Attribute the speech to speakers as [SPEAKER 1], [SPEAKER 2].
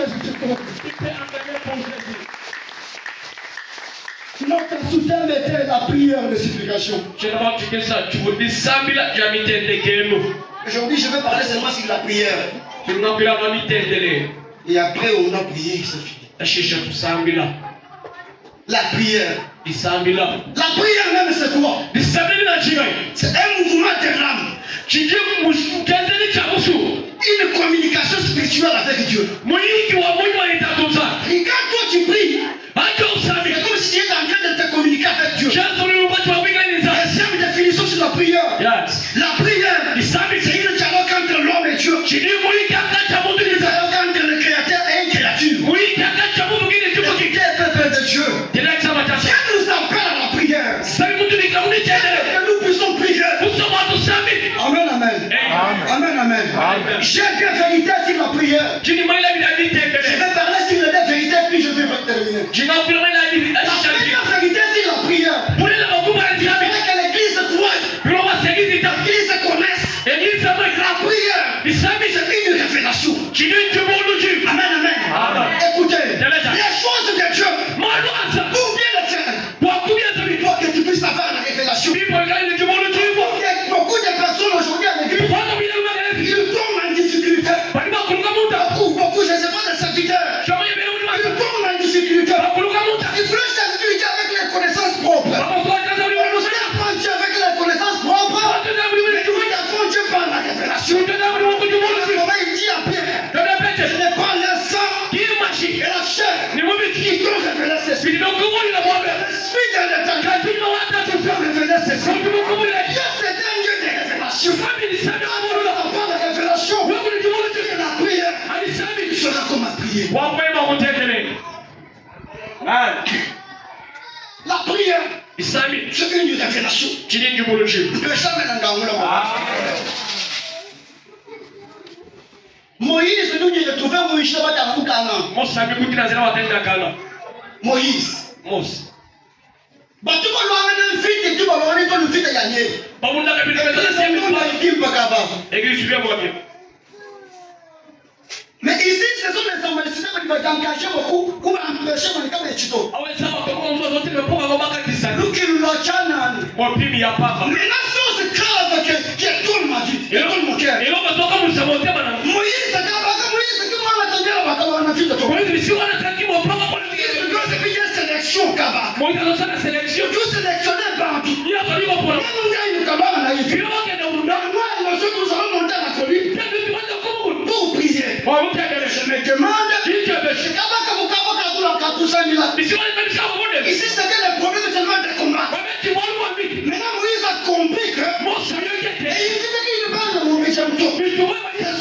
[SPEAKER 1] Jésus-Christ.
[SPEAKER 2] Il peut engager pour Jésus.
[SPEAKER 1] Notre sous-thème était la prière de supplication. Aujourd'hui, je vais parler seulement sur la prière. Et après, on a prié, c'est fini. La prière. La prière même, c'est quoi? C'est un mouvement de l'âme. Une communication spirituelle avec Dieu. Quand toi tu pries, c'est comme si tu étais en train de te communiquer avec Dieu. Deuxième définition sur la prière. La prière, c'est une dialogue entre l'homme et Dieu. C'est un dialogue entre le créateur et une créature. Le peuple de Dieu. Dieu nous appelle à la prière. Que nous puissions prier. Amen, amen. Amen, amen. J'ai deux vérités sur la prière. Je vais parler sur les deux vérités, puis je vais terminer. La première vérité sur la prière. C'est que l'église croit. L'église connaisse. La prière, c'est une révélation. Amen, amen. Écoutez, les choses de Dieu, pour bien les faire, il faut que tu puisses avoir la révélation. Beaucoup de personnes aujourd'hui à l'église, ils tombent en difficulté. Beaucoup, je ne sais pas, de serviteurs, ils tombent en difficulté. Ils prêchent la difficulté avec les connaissances propres. Ils apprennent Dieu avec les connaissances propres. Ils apprennent Dieu par la révélation. Il dit à Pierre, ce n'est pas le sang et la chair qui t'ont révélé ces spirits. L'esprit de l'éternel te fait révéler ces spirits. Dieu, c'est un Dieu de révélation. Par la révélation, la prière sera comme à prier. La prière, c'est une révélation. Moïse, nous dit de trouver Moïse dans le Canaan. Moïse. Mais ici, ce sont les Amaléciens qui vont engager beaucoup pour empêcher mon cas de Chito. Nous qui nous l'entendons. Maintenant, c'est grave qui tourne ma vie, qui tourne mon cœur. Moïse, c'est que moi, m'attendais à ma vie de toi. Sélection Kaba. Tout sélectionné par qui. Nous allons monter à la colline pour prier. Je me demande ici c'est que le problème seulement de combat. Maintenant Moïse a compris que et il dit qu'il parle de mon méchant. C'est